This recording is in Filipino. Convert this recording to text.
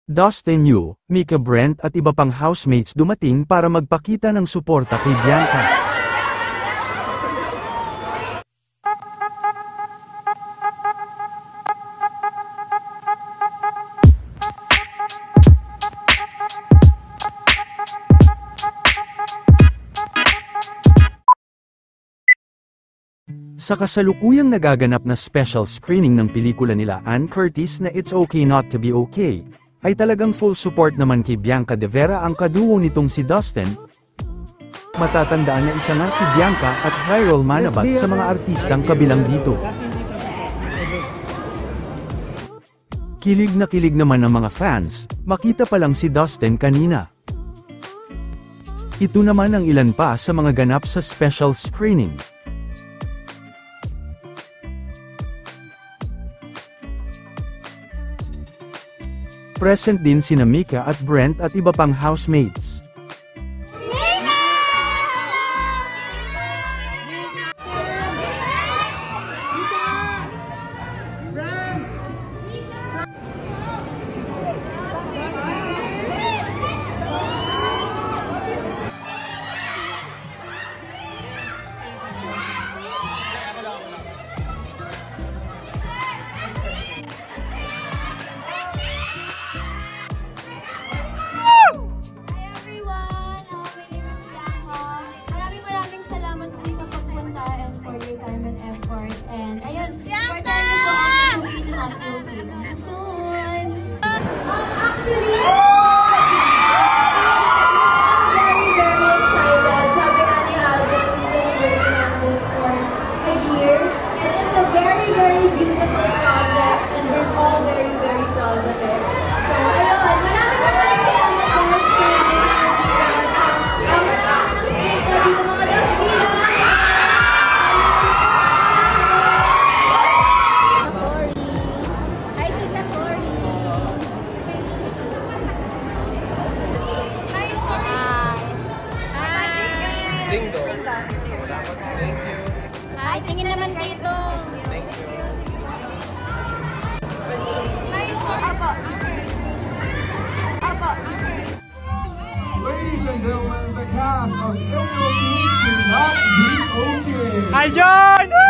Dustin Yu, Mika Brent at iba pang housemates dumating para magpakita ng suporta kay Bianca. Sa kasalukuyang nagaganap na special screening ng pelikula nila Ann Curtis na It's Okay Not to Be Okay, ay talagang full support naman kay Bianca De Vera ang kaduo nitong si Dustin. Matatandaan na isa nga si Bianca at Cyril Manabat sa mga artistang kabilang dito. Kilig na kilig naman ang mga fans, makita pa lang si Dustin kanina. Ito naman ang ilan pa sa mga ganap sa special screening. Present din sina Mika at Brent at iba pang housemates. And ayun, for tayo po ang It's Okay Not to Be Okay soon. Actually, very, very excited. Sabi nga ni Alvin, we've been working on this for a year. And it's a very, very beautiful project and we're all very, very proud of it. So ayun, maraming salamat guys for making it. Maraming nakikita dito mga dasbilan. Ding dong. Thank you. Ay, tingin naman dito. Thank you. Ladies and gentlemen, the cast of It's Okay to Not Be Okay. Hi John!